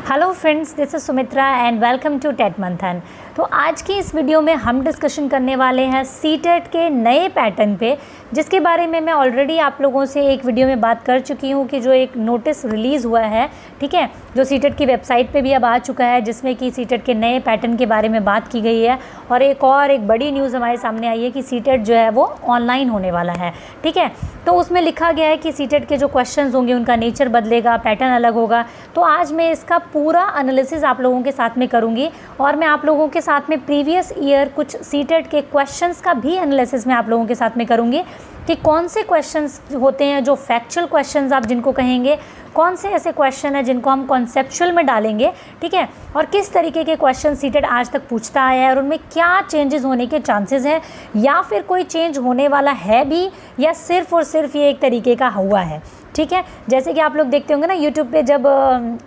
Hello friends, this is Sumitra and welcome to TET Manthan. तो आज की इस वीडियो में हम डिस्कशन करने वाले हैं सीटेट के नए पैटर्न पे, जिसके बारे में मैं ऑलरेडी आप लोगों से एक वीडियो में बात कर चुकी हूँ कि जो एक नोटिस रिलीज़ हुआ है, ठीक है, जो सीटेट की वेबसाइट पे भी अब आ चुका है, जिसमें कि सीटेट के नए पैटर्न के बारे में बात की गई है। और एक बड़ी न्यूज़ हमारे सामने आई है कि सीटेट जो है वो ऑनलाइन होने वाला है, ठीक है। तो उसमें लिखा गया है कि सीटेट के जो क्वेश्चंस होंगे उनका नेचर बदलेगा, पैटर्न अलग होगा। तो आज मैं इसका पूरा एनालिसिस आप लोगों के साथ में करूंगी और मैं आप लोगों के साथ में प्रीवियस ईयर कुछ सीटेट के क्वेश्चंस का भी एनालिसिस मैं आप लोगों के साथ में करूंगी कि कौन से क्वेश्चंस होते हैं जो फैक्चुअल क्वेश्चंस आप जिनको कहेंगे, कौन से ऐसे क्वेश्चन है जिनको हम कॉन्सेप्चुअल में डालेंगे, ठीक है, और किस तरीके के क्वेश्चन सीटेट आज तक पूछता आया है और उनमें क्या चेंजेस होने के चांसेस हैं, या फिर कोई चेंज होने वाला है भी, या सिर्फ और सिर्फ ये एक तरीके का हुआ है, ठीक है। जैसे कि आप लोग देखते होंगे ना यूट्यूब पे, जब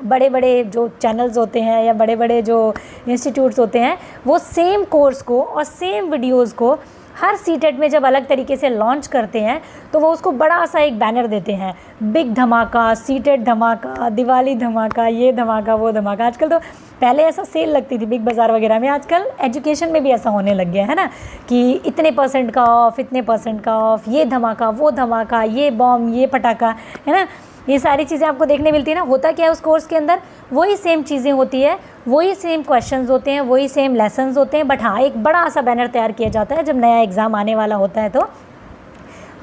बड़े बड़े जो चैनल्स होते हैं या बड़े बड़े जो इंस्टीट्यूट्स होते हैं, वो सेम कोर्स को और सेम वीडियोज़ को हर सीटेट में जब अलग तरीके से लॉन्च करते हैं तो वो उसको बड़ा सा एक बैनर देते हैं, बिग धमाका, सीटेट धमाका, दिवाली धमाका, ये धमाका, वो धमाका। आजकल तो, पहले ऐसा सेल लगती थी बिग बाज़ार वगैरह में, आजकल एजुकेशन में भी ऐसा होने लग गया है ना, कि इतने % का ऑफ, इतने % का ऑफ, ये धमाका, वो धमाका, ये बॉम्ब, ये पटाखा, है ना। ये सारी चीज़ें आपको देखने मिलती है ना। होता क्या है उस कोर्स के अंदर, वही सेम चीज़ें होती है, वही सेम क्वेश्चंस होते हैं, वही सेम लेसन्स होते हैं, बट हाँ, एक बड़ा सा बैनर तैयार किया जाता है जब नया एग्ज़ाम आने वाला होता है तो,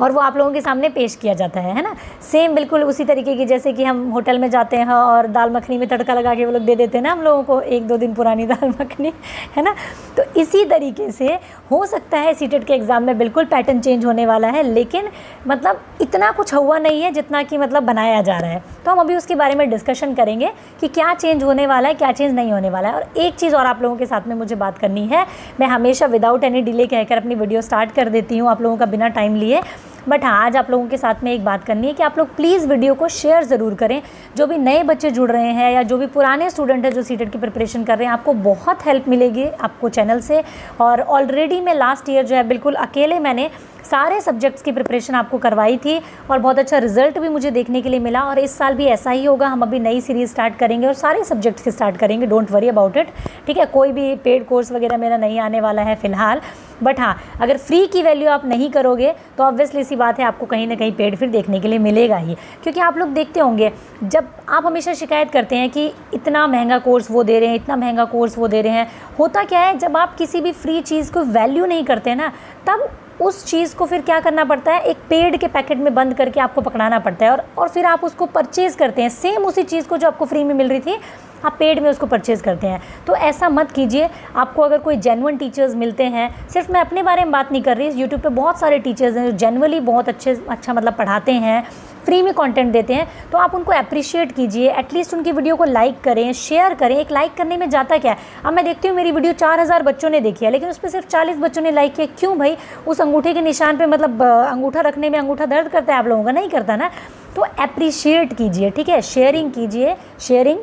और वो आप लोगों के सामने पेश किया जाता है ना। सेम बिल्कुल उसी तरीके की, जैसे कि हम होटल में जाते हैं और दाल मखनी में तड़का लगा के वो लोग दे देते हैं ना हम लोगों को, 1-2 दिन पुरानी दाल मखनी, है ना। तो इसी तरीके से हो सकता है सीटेट के एग्ज़ाम में बिल्कुल पैटर्न चेंज होने वाला है, लेकिन मतलब इतना कुछ हुआ नहीं है जितना कि मतलब बनाया जा रहा है। तो हम अभी उसके बारे में डिस्कशन करेंगे कि क्या चेंज होने वाला है, क्या चेंज नहीं होने वाला है। और एक चीज़ और आप लोगों के साथ में मुझे बात करनी है, मैं हमेशा विदाउट एनी डिले कहकर अपनी वीडियो स्टार्ट कर देती हूँ आप लोगों का बिना टाइम लिए, बट हाँ, आज आप लोगों के साथ में एक बात करनी है कि आप लोग प्लीज़ वीडियो को शेयर ज़रूर करें। जो भी नए बच्चे जुड़ रहे हैं या जो भी पुराने स्टूडेंट हैं जो सीटेट की प्रिपरेशन कर रहे हैं, आपको बहुत हेल्प मिलेगी आपको चैनल से। और ऑलरेडी मैं लास्ट ईयर जो है बिल्कुल अकेले मैंने सारे सब्जेक्ट्स की प्रिपरेशन आपको करवाई थी और बहुत अच्छा रिजल्ट भी मुझे देखने के लिए मिला। और इस साल भी ऐसा ही होगा, हम अभी नई सीरीज़ स्टार्ट करेंगे और सारे सब्जेक्ट्स के स्टार्ट करेंगे, डोंट वरी अबाउट इट, ठीक है। कोई भी पेड कोर्स वगैरह मेरा नहीं आने वाला है फ़िलहाल, बट हाँ, अगर फ्री की वैल्यू आप नहीं करोगे तो ऑब्वियसली सी बात है, आपको कहीं ना कहीं पेड फिर देखने के लिए मिलेगा ही। क्योंकि आप लोग देखते होंगे, जब आप हमेशा शिकायत करते हैं कि इतना महंगा कोर्स वो दे रहे हैं, इतना महंगा कोर्स वो दे रहे हैं, होता क्या है, जब आप किसी भी फ्री चीज़ को वैल्यू नहीं करते ना, तब उस चीज़ को फिर क्या करना पड़ता है, एक पेड के पैकेट में बंद करके आपको पकड़ाना पड़ता है, और फिर आप उसको परचेज़ करते हैं, सेम उसी चीज़ को जो आपको फ्री में मिल रही थी आप पेड में उसको परचेज़ करते हैं। तो ऐसा मत कीजिए। आपको अगर कोई जेन्युइन टीचर्स मिलते हैं, सिर्फ मैं अपने बारे में बात नहीं कर रही, यूट्यूब पे बहुत सारे टीचर्स हैं जो जेन्युइनली बहुत अच्छा मतलब पढ़ाते हैं, फ्री में कंटेंट देते हैं, तो आप उनको अप्रिशिएट कीजिए, एटलीस्ट उनकी वीडियो को लाइक करें, शेयर करें। एक लाइक करने में जाता क्या है, अब मैं देखती हूँ मेरी वीडियो 4000 बच्चों ने देखी है, लेकिन उस पर सिर्फ 40 बच्चों ने लाइक किया। क्यों भाई? उस अंगूठे के निशान पे मतलब अंगूठा रखने में अंगूठा दर्द करता है आप लोगों का? नहीं करता ना। तो अप्रिशिएट कीजिए, ठीक है, शेयरिंग कीजिए। शेयरिंग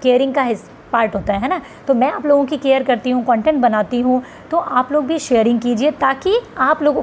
केयरिंग का पार्ट होता है ना। तो मैं आप लोगों की केयर करती हूँ, कंटेंट बनाती हूँ, तो आप लोग भी शेयरिंग कीजिए ताकि आप लोगों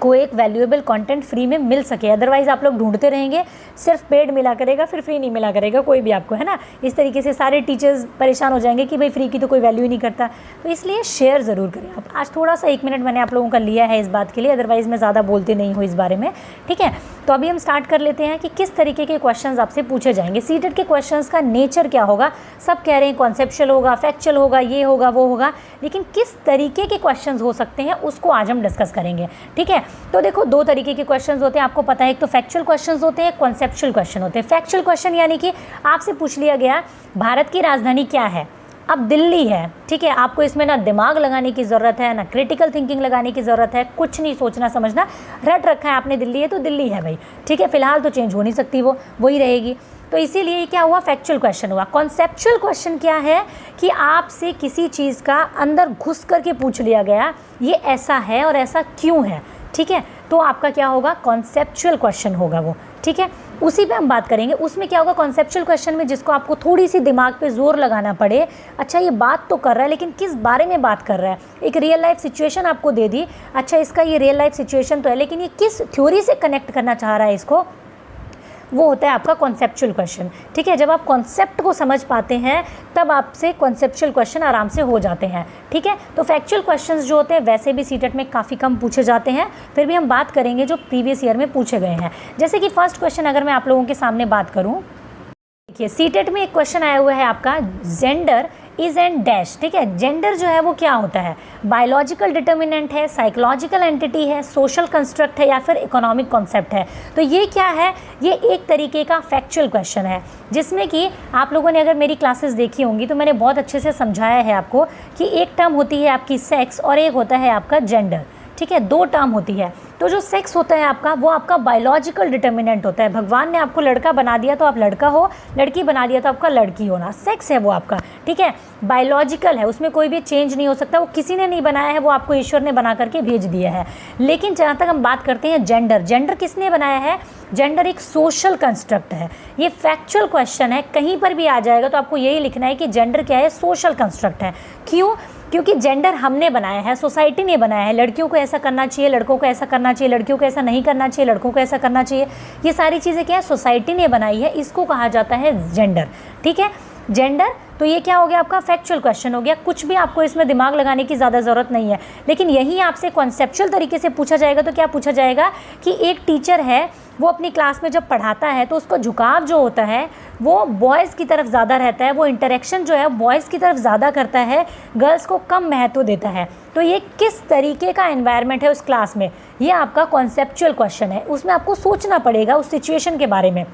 को एक वैल्यूएबल कंटेंट फ्री में मिल सके। अदरवाइज़ आप लोग ढूंढते रहेंगे, सिर्फ पेड मिला करेगा, फिर फ्री नहीं मिला करेगा कोई भी आपको, है ना। इस तरीके से सारे टीचर्स परेशान हो जाएंगे कि भाई फ्री की तो कोई वैल्यू ही नहीं करता। तो इसलिए शेयर ज़रूर करें आप। आज थोड़ा सा 1 मिनट मैंने आप लोगों का लिया है इस बात के लिए, अदरवाइज़ मैं ज़्यादा बोलती नहीं हूँ इस बारे में, ठीक है। तो अभी हम स्टार्ट कर लेते हैं कि किस तरीके के क्वेश्चंस आपसे पूछे जाएंगे। सीटेट के क्वेश्चंस का नेचर क्या होगा? सब कह रहे हैं कॉन्सेप्चुअल होगा, फैक्चुअल होगा, ये होगा, वो होगा, लेकिन किस तरीके के क्वेश्चंस हो सकते हैं उसको आज हम डिस्कस करेंगे, ठीक है। तो देखो, 2 तरीके के क्वेश्चंस होते हैं, आपको पता है। एक तो फैक्चुअल क्वेश्चंस होते हैं, कॉन्सेप्चुअल क्वेश्चन होते हैं। फैक्चुअल क्वेश्चन यानी कि आपसे पूछ लिया गया भारत की राजधानी क्या है? अब दिल्ली है, ठीक है। आपको इसमें ना दिमाग लगाने की ज़रूरत है, ना क्रिटिकल थिंकिंग लगाने की ज़रूरत है, कुछ नहीं सोचना समझना, रट रखा है आपने, दिल्ली है तो दिल्ली है भाई, ठीक है। फिलहाल तो चेंज हो नहीं सकती, वो वही रहेगी। तो इसीलिए क्या हुआ, फैक्चुअल क्वेश्चन हुआ। कॉन्सेप्चुअल क्वेश्चन क्या है कि आपसे किसी चीज़ का अंदर घुस करके पूछ लिया गया, ये ऐसा है और ऐसा क्यों है, ठीक है। तो आपका क्या होगा, कॉन्सेप्चुअल क्वेश्चन होगा वो, ठीक है। उसी पे हम बात करेंगे। उसमें क्या होगा कॉन्सेप्चुअल क्वेश्चन में, जिसको आपको थोड़ी सी दिमाग पे जोर लगाना पड़े, अच्छा ये बात तो कर रहा है लेकिन किस बारे में बात कर रहा है। एक रियल लाइफ सिचुएशन आपको दे दी, अच्छा इसका ये रियल लाइफ सिचुएशन तो है लेकिन ये किस थ्योरी से कनेक्ट करना चाह रहा है इसको, वो होता है आपका कॉन्सेप्चुअल क्वेश्चन। ठीक है, जब आप कॉन्सेप्ट को समझ पाते हैं तब आपसे कॉन्सेप्चुअल क्वेश्चन आराम से हो जाते हैं। ठीक है, तो फैक्चुअल क्वेश्चंस जो होते हैं वैसे भी सीटेट में काफ़ी कम पूछे जाते हैं, फिर भी हम बात करेंगे जो प्रीवियस ईयर में पूछे गए हैं। जैसे कि फर्स्ट क्वेश्चन अगर मैं आप लोगों के सामने बात करूँ, देखिए सीटेट में एक क्वेश्चन आया हुआ है आपका, जेंडर इज एंड डैश। ठीक है, जेंडर जो है वो क्या होता है, बायोलॉजिकल डिटर्मिनेंट है, साइकोलॉजिकल एंटिटी है, सोशल कंस्ट्रक्ट है या फिर इकोनॉमिक कॉन्सेप्ट है। तो ये क्या है, ये एक तरीके का फैक्चुअल क्वेश्चन है जिसमें कि आप लोगों ने अगर मेरी क्लासेस देखी होंगी तो मैंने बहुत अच्छे से समझाया है आपको कि एक टर्म होती है आपकी सेक्स और एक होता है आपका जेंडर। ठीक है, दो टर्म होती है। तो जो सेक्स होता है आपका वो आपका बायोलॉजिकल डिटर्मिनेंट होता है, भगवान ने आपको लड़का बना दिया तो आप लड़का हो, लड़की बना दिया तो आपका लड़की होना, सेक्स है वो आपका। ठीक है, बायोलॉजिकल है, उसमें कोई भी चेंज नहीं हो सकता, वो किसी ने नहीं बनाया है, वो आपको ईश्वर ने बना करके भेज दिया है। लेकिन जहाँ तक हम बात करते हैं जेंडर, जेंडर किसने बनाया है, जेंडर एक सोशल कंस्ट्रक्ट है। ये फैक्चुअल क्वेश्चन है, कहीं पर भी आ जाएगा तो आपको यही लिखना है कि जेंडर क्या है, सोशल कंस्ट्रक्ट है। क्यों, क्योंकि जेंडर हमने बनाया है, सोसाइटी ने बनाया है, लड़कियों को ऐसा करना चाहिए, लड़कों को ऐसा करना चाहिए, लड़कियों को ऐसा नहीं करना चाहिए, लड़कों को ऐसा करना चाहिए, ये सारी चीज़ें क्या है, सोसाइटी ने बनाई है, इसको कहा जाता है जेंडर। ठीक है, जेंडर। तो ये क्या हो गया आपका फैक्चुअल क्वेश्चन हो गया, कुछ भी आपको इसमें दिमाग लगाने की ज़्यादा ज़रूरत नहीं है। लेकिन यही आपसे कॉन्सेप्चुअल तरीके से पूछा जाएगा तो क्या पूछा जाएगा कि एक टीचर है वो अपनी क्लास में जब पढ़ाता है तो उसका झुकाव जो होता है वो बॉयज़ की तरफ ज़्यादा रहता है, वो इंटरेक्शन जो है बॉयज़ की तरफ ज़्यादा करता है, गर्ल्स को कम महत्व देता है। तो ये किस तरीके का एनवायरनमेंट है उस क्लास में, ये आपका कॉन्सेप्चुअल क्वेश्चन है। उसमें आपको सोचना पड़ेगा उस सिचुएशन के बारे में।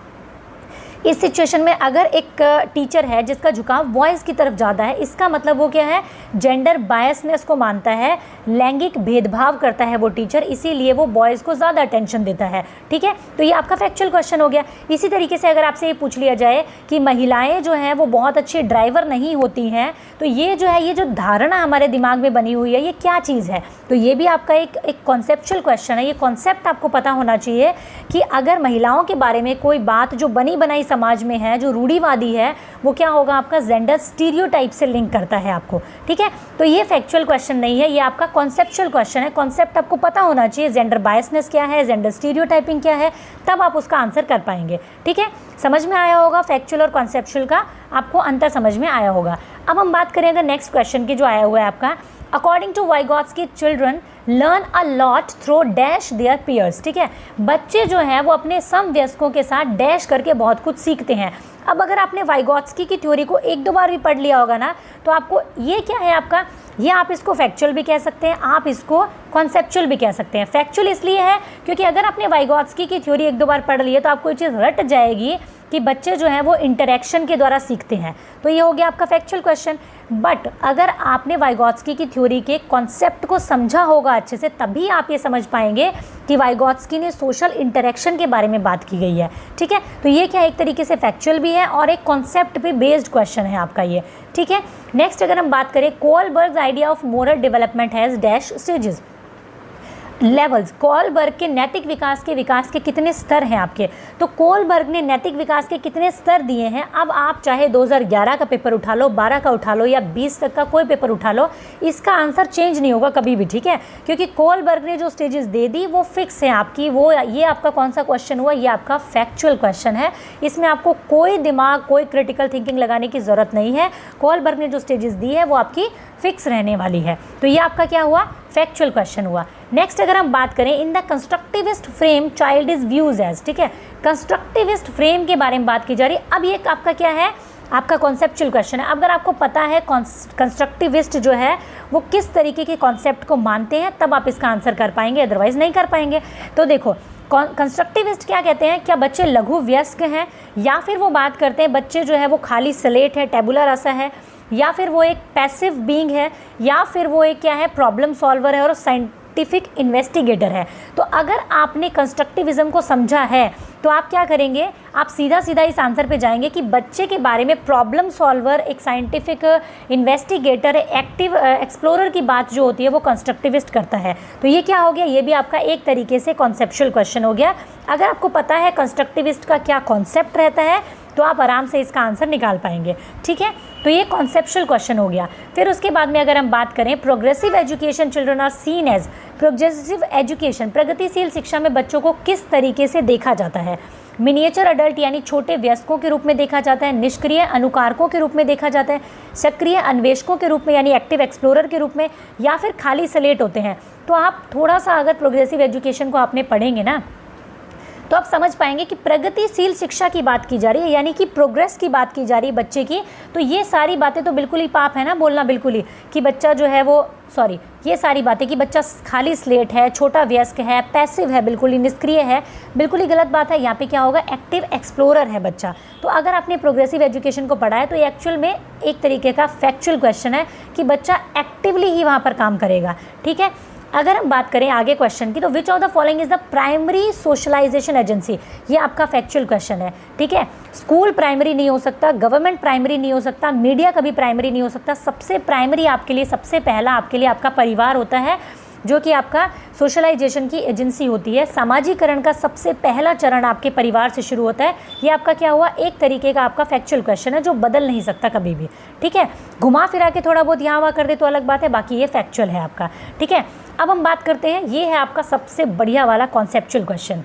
इस सिचुएशन में अगर एक टीचर है जिसका झुकाव बॉयज़ की तरफ ज़्यादा है, इसका मतलब वो क्या है, जेंडर बायसनेस को मानता है, लैंगिक भेदभाव करता है वो टीचर, इसीलिए वो बॉयज़ को ज़्यादा अटेंशन देता है। ठीक है, तो ये आपका फैक्चुअल क्वेश्चन हो गया। इसी तरीके से अगर आपसे ये पूछ लिया जाए कि महिलाएँ जो हैं वो बहुत अच्छी ड्राइवर नहीं होती हैं, तो ये जो है, ये जो धारणा हमारे दिमाग में बनी हुई है, ये क्या चीज़ है, तो ये भी आपका एक कॉन्सेप्चुअल क्वेश्चन है। ये कॉन्सेप्ट आपको पता होना चाहिए कि अगर महिलाओं के बारे में कोई बात जो बनी बनाई समाज में है, जो रूढ़िवादी है, वो क्या होगा आपका जेंडर स्टीरियोटाइप से लिंक करता है आपको। ठीक है, तो ये फैक्चुअल क्वेश्चन नहीं है, ये आपका कॉन्सेप्चुअल क्वेश्चन है। कॉन्सेप्ट आपको पता होना चाहिए, जेंडर बायसनेस क्या है, जेंडर स्टीरियोटाइपिंग क्या है, तब आप उसका आंसर कर पाएंगे। ठीक है, समझ में आया होगा फैक्चुअल और कॉन्सेप्चुअल का, आपको अंतर समझ में आया होगा। अब हम बात करें अगर नेक्स्ट क्वेश्चन की जो आया हुआ है आपका, according to Vygotsky children learn a lot through dash their peers. ठीक है, बच्चे जो हैं वो अपने समवयस्कों के साथ डैश करके बहुत कुछ सीखते हैं। अब अगर आपने वाइगॉट्स्की की थ्योरी को एक दो बार भी पढ़ लिया होगा ना, तो आपको ये क्या है आपका, ये आप इसको फैक्चुअल भी कह सकते हैं, आप इसको कॉन्सेप्चुअल भी कह सकते हैं। फैक्चुअल इसलिए है क्योंकि अगर आपने वाइगॉट्स्की की थ्योरी एक दो बार पढ़ ली है तो आपको ये चीज़ रट जाएगी कि बच्चे जो हैं वो इंटरेक्शन के द्वारा सीखते हैं, तो ये हो गया आपका फैक्चुअल क्वेश्चन। बट अगर आपने वाइगॉट्स्की की थ्योरी के कॉन्सेप्ट को समझा होगा अच्छे से, तभी आप ये समझ पाएंगे कि वाइगॉट्स्की ने सोशल इंटरेक्शन के बारे में बात की गई है। ठीक है, तो ये क्या एक तरीके से फैक्चुअल भी है और एक कॉन्सेप्ट पे बेस्ड क्वेश्चन है आपका ये। ठीक है, नेक्स्ट अगर हम बात करें, Kohlberg's idea of moral development has dash stages levels. Kohlberg के नैतिक विकास के कितने स्तर हैं आपके, तो कोलबर्ग ने नैतिक विकास के कितने स्तर दिए हैं। अब आप चाहे 2011 का पेपर उठा लो, 12 का उठा लो या 20 तक का कोई पेपर उठा लो, इसका आंसर चेंज नहीं होगा कभी भी। ठीक है, क्योंकि कोलबर्ग ने जो स्टेजेस दे दी वो फिक्स है आपकी, वो ये आपका कौन सा क्वेश्चन हुआ, ये आपका फैक्चुअल क्वेश्चन है। इसमें आपको कोई दिमाग, कोई क्रिटिकल थिंकिंग लगाने की ज़रूरत नहीं है। कोलबर्ग ने जो स्टेजेस दी है वो आपकी फिक्स रहने वाली है। तो ये आपका क्या हुआ, फैक्चुअल क्वेश्चन हुआ। नेक्स्ट अगर हम बात करें, in the constructivist frame child is views as. ठीक है, कंस्ट्रक्टिविस्ट फ्रेम के बारे में बात की जा रही है। अब ये आपका क्या है, आपका कॉन्सेप्चुअल क्वेश्चन है। अगर आपको पता है कंस्ट्रक्टिविस्ट जो है वो किस तरीके के कॉन्सेप्ट को मानते हैं, तब आप इसका आंसर कर पाएंगे, अदरवाइज नहीं कर पाएंगे। तो देखो, कंस्ट्रक्टिविस्ट क्या कहते हैं, क्या बच्चे लघु वयस्क हैं, या फिर वो बात करते हैं बच्चे जो है वो खाली स्लेट है, टेबुलर रसा है, या फिर वो एक पैसिव बीइंग है, या फिर वो एक क्या है, प्रॉब्लम सॉल्वर है और साइंटिफिक इन्वेस्टिगेटर है। तो अगर आपने कंस्ट्रक्टिविज्म को समझा है तो आप क्या करेंगे, आप सीधा सीधा इस आंसर पे जाएंगे कि बच्चे के बारे में प्रॉब्लम सॉल्वर, एक साइंटिफिक इन्वेस्टिगेटर, एक्टिव एक्सप्लोरर की बात जो होती है वो कंस्ट्रक्टिविस्ट करता है। तो ये क्या हो गया, ये भी आपका एक तरीके से कॉन्सेप्चुअल क्वेश्चन हो गया। अगर आपको पता है कंस्ट्रक्टिविस्ट का क्या कॉन्सेप्ट रहता है तो आप आराम से इसका आंसर निकाल पाएंगे। ठीक है, तो ये कॉन्सेप्चुअल क्वेश्चन हो गया। फिर उसके बाद में अगर हम बात करें, progressive education children are seen as. Progressive education, प्रगतिशील शिक्षा में बच्चों को किस तरीके से देखा जाता है। मिनिएचर अडल्ट यानी छोटे वयस्कों के रूप में देखा जाता है, निष्क्रिय अनुकारकों के रूप में देखा जाता है, सक्रिय अन्वेषकों के रूप में यानी एक्टिव एक्सप्लोरर के रूप में, या फिर खाली स्लेट होते हैं। तो आप थोड़ा सा अगर प्रोग्रेसिव एजुकेशन को आपने पढ़ेंगे ना तो आप समझ पाएंगे कि प्रगतिशील शिक्षा की बात की जा रही है, यानी कि प्रोग्रेस की बात की जा रही है बच्चे की। तो ये सारी बातें तो बिल्कुल ही पाप है ना बोलना, बिल्कुल ही कि बच्चा जो है वो ये सारी बातें कि बच्चा खाली स्लेट है, छोटा वयस्क है, पैसिव है, बिल्कुल ही निष्क्रिय है, बिल्कुल ही गलत बात है। यहाँ पे क्या होगा, एक्टिव एक्सप्लोरर है बच्चा। तो अगर आपने प्रोग्रेसिव एजुकेशन को पढ़ा है तो ये एक्चुअल में एक तरीके का फैक्चुअल क्वेश्चन है कि बच्चा एक्टिवली ही वहाँ पर काम करेगा। ठीक है, अगर हम बात करें आगे क्वेश्चन की, तो which of the following is the primary socialization agency, ये आपका फैक्चुअल क्वेश्चन है। ठीक है, स्कूल प्राइमरी नहीं हो सकता, गवर्नमेंट प्राइमरी नहीं हो सकता, मीडिया कभी प्राइमरी नहीं हो सकता। सबसे प्राइमरी आपके लिए, सबसे पहला आपके लिए आपका परिवार होता है, जो कि आपका सोशलाइजेशन की एजेंसी होती है। सामाजिकरण का सबसे पहला चरण आपके परिवार से शुरू होता है। ये आपका क्या हुआ, एक तरीके का आपका फैक्चुअल क्वेश्चन है जो बदल नहीं सकता कभी भी। ठीक है, घुमा फिरा के थोड़ा बहुत यहाँ वहाँ कर दे तो अलग बात है, बाकी ये फैक्चुअल है आपका। ठीक है, अब हम बात करते हैं, ये है आपका सबसे बढ़िया वाला conceptual question.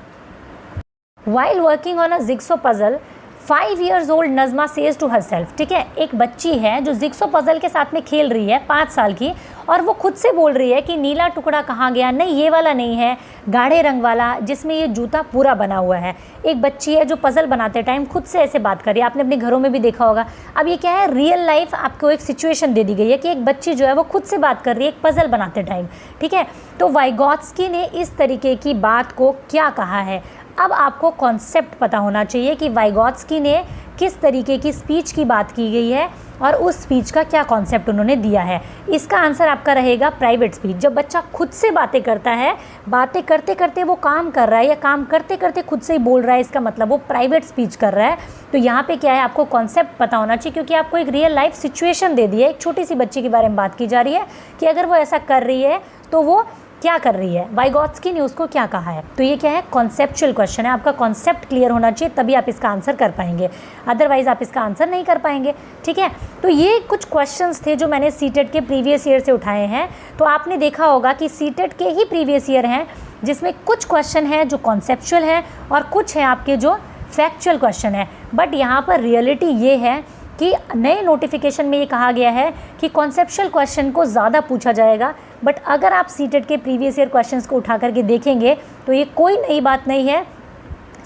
While working on a jigsaw puzzle 5 years old Najma says to herself. ठीक है, एक बच्ची है जो जिग्सो पजल के साथ में खेल रही है, 5 साल की, और वो खुद से बोल रही है कि नीला टुकड़ा कहाँ गया, नहीं ये वाला नहीं है, गाढ़े रंग वाला जिसमें ये जूता पूरा बना हुआ है। एक बच्ची है जो पजल बनाते टाइम खुद से ऐसे बात कर रही है, आपने अपने घरों में भी देखा होगा। अब ये क्या है, रियल लाइफ आपको एक सिचुएशन दे दी गई है कि एक बच्ची जो है वो खुद से बात कर रही है एक पजल बनाते टाइम। ठीक है, तो वाइगॉत्स्की ने इस तरीके की बात को क्या कहा है। अब आपको कॉन्सेप्ट पता होना चाहिए कि वाइगॉत्स्की ने किस तरीके की स्पीच की बात की गई है और उस स्पीच का क्या कॉन्सेप्ट उन्होंने दिया है। इसका आंसर आपका रहेगा प्राइवेट स्पीच। जब बच्चा खुद से बातें करता है, बातें करते करते वो काम कर रहा है या काम करते करते खुद से ही बोल रहा है, इसका मतलब वो प्राइवेट स्पीच कर रहा है। तो यहाँ पे क्या है, आपको कॉन्सेप्ट पता होना चाहिए, क्योंकि आपको एक रियल लाइफ सिचुएशन दे दी है। एक छोटी सी बच्ची के बारे में बात की जा रही है कि अगर वो ऐसा कर रही है तो वो क्या कर रही है, वाइगॉत्स्की ने उसको क्या कहा है। तो ये क्या है, कॉन्सेप्चुअल क्वेश्चन है। आपका कॉन्सेप्ट क्लियर होना चाहिए, तभी आप इसका आंसर कर पाएंगे, अदरवाइज आप इसका आंसर नहीं कर पाएंगे। ठीक है, तो ये कुछ क्वेश्चंस थे जो मैंने सीटेट के प्रीवियस ईयर से उठाए हैं। तो आपने देखा होगा कि सीटेट के ही प्रीवियस ईयर हैं जिसमें कुछ क्वेश्चन हैं जो कॉन्सेप्चुअल हैं और कुछ हैं आपके जो फैक्चुअल क्वेश्चन है। बट यहाँ पर रियलिटी ये है कि नए नोटिफिकेशन में ये कहा गया है कि कॉन्सेप्चुअल क्वेश्चन को ज़्यादा पूछा जाएगा। बट अगर आप सीटेट के प्रीवियस ईयर क्वेश्चंस को उठा करके देखेंगे तो ये कोई नई बात नहीं है।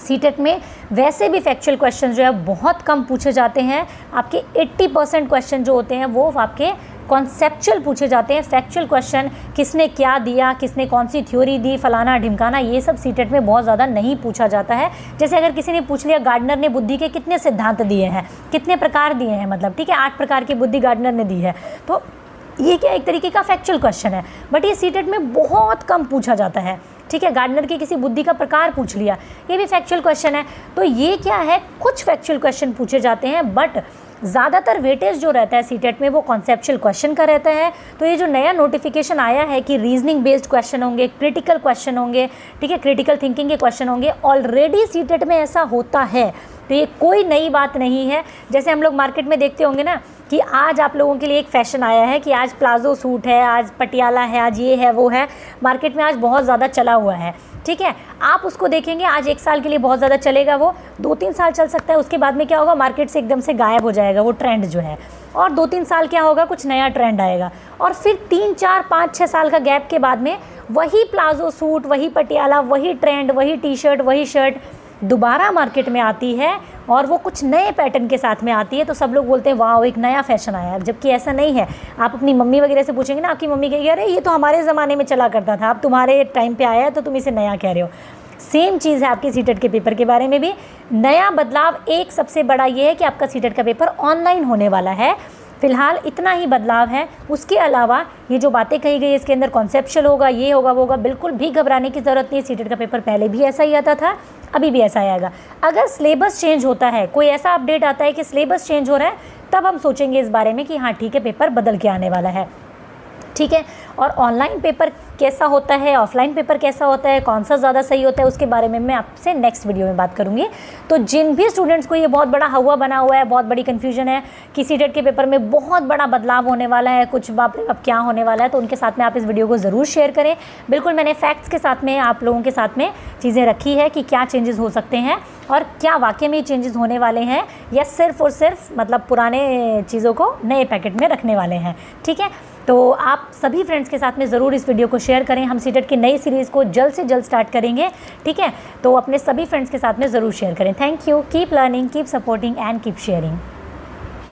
सीटेट में वैसे भी फैक्चुअल क्वेश्चन जो है बहुत कम पूछे जाते हैं। आपके 80% क्वेश्चन जो होते हैं वो आपके कॉन्सेप्चुअल पूछे जाते हैं। फैक्चुअल क्वेश्चन किसने क्या दिया, किसने कौन सी थ्योरी दी, फलाना ढिमकाना, ये सब सीटेट में बहुत ज़्यादा नहीं पूछा जाता है। जैसे अगर किसी ने पूछ लिया गार्डनर ने बुद्धि के कितने सिद्धांत दिए हैं, कितने प्रकार दिए हैं, मतलब ठीक है 8 प्रकार की बुद्धि गार्डनर ने दी है, तो ये क्या एक तरीके का फैक्चुअल क्वेश्चन है। बट ये सीटेट में बहुत कम पूछा जाता है। ठीक है, गार्डनर की किसी बुद्धि का प्रकार पूछ लिया, ये भी फैक्चुअल क्वेश्चन है। तो ये क्या है, कुछ फैक्चुअल क्वेश्चन पूछे जाते हैं, बट ज़्यादातर वेटेज जो रहता है सीटेट में वो कॉन्सेप्चुअल क्वेश्चन का रहता है। तो ये जो नया नोटिफिकेशन आया है कि रीजनिंग बेस्ड क्वेश्चन होंगे, क्रिटिकल क्वेश्चन होंगे, ठीक है, क्रिटिकल थिंकिंग के क्वेश्चन होंगे, ऑलरेडी सीटेट में ऐसा होता है। तो ये कोई नई बात नहीं है। जैसे हम लोग मार्केट में देखते होंगे ना कि आज आप लोगों के लिए एक फ़ैशन आया है कि आज प्लाजो सूट है, आज पटियाला है, आज ये है वो है, मार्केट में आज बहुत ज़्यादा चला हुआ है। ठीक है, आप उसको देखेंगे, आज 1 साल के लिए बहुत ज़्यादा चलेगा, वो 2-3 साल चल सकता है, उसके बाद में क्या होगा, मार्केट से एकदम से गायब हो जाएगा वो ट्रेंड जो है। और 2-3 साल क्या होगा, कुछ नया ट्रेंड आएगा, और फिर 3, 4, 5, 6 साल का गैप के बाद में वही प्लाजो सूट, वही पटियाला, वही ट्रेंड, वही टी शर्ट, वही शर्ट दोबारा मार्केट में आती है और वो कुछ नए पैटर्न के साथ में आती है। तो सब लोग बोलते हैं वाह एक नया फैशन आया है, जबकि ऐसा नहीं है। आप अपनी मम्मी वगैरह से पूछेंगे ना, आपकी मम्मी कहेगी अरे ये तो हमारे ज़माने में चला करता था, अब तुम्हारे टाइम पे आया है तो तुम इसे नया कह रहे हो। सेम चीज़ है आपके सीटेट के पेपर के बारे में भी। नया बदलाव एक सबसे बड़ा ये है कि आपका सीटेट का पेपर ऑनलाइन होने वाला है। फ़िलहाल इतना ही बदलाव है, उसके अलावा ये जो बातें कही गई इसके अंदर कॉन्सेप्चुअल होगा, ये होगा वो होगा, बिल्कुल भी घबराने की ज़रूरत नहीं है। सीटेट का पेपर पहले भी ऐसा ही आता था, अभी भी ऐसा आएगा। अगर सिलेबस चेंज होता है, कोई ऐसा अपडेट आता है कि सिलेबस चेंज हो रहा है, तब हम सोचेंगे इस बारे में कि हाँ ठीक है पेपर बदल के आने वाला है। ठीक है। और ऑनलाइन पेपर कैसा होता है, ऑफलाइन पेपर कैसा होता है, कौन सा ज़्यादा सही होता है, उसके बारे में मैं आपसे नेक्स्ट वीडियो में बात करूँगी। तो जिन भी स्टूडेंट्स को ये बहुत बड़ा हवा बना हुआ है, बहुत बड़ी कन्फ्यूजन है कि सीटेट के पेपर में बहुत बड़ा बदलाव होने वाला है, कुछ बाप रे बाप क्या होने वाला है, तो उनके साथ में आप इस वीडियो को ज़रूर शेयर करें। बिल्कुल मैंने फैक्ट्स के साथ में आप लोगों के साथ में चीज़ें रखी है कि क्या चेंजेस हो सकते हैं और क्या वाकई में चेंजेस होने वाले हैं या सिर्फ और सिर्फ मतलब पुराने चीज़ों को नए पैकेट में रखने वाले हैं। ठीक है, तो आप सभी फ्रेंड्स के साथ में ज़रूर इस वीडियो को शेयर करें। हम सीटेट की नई सीरीज़ को जल्द से जल्द स्टार्ट करेंगे। ठीक है, तो अपने सभी फ्रेंड्स के साथ में ज़रूर शेयर करें। Thank you, keep learning, keep supporting and keep sharing.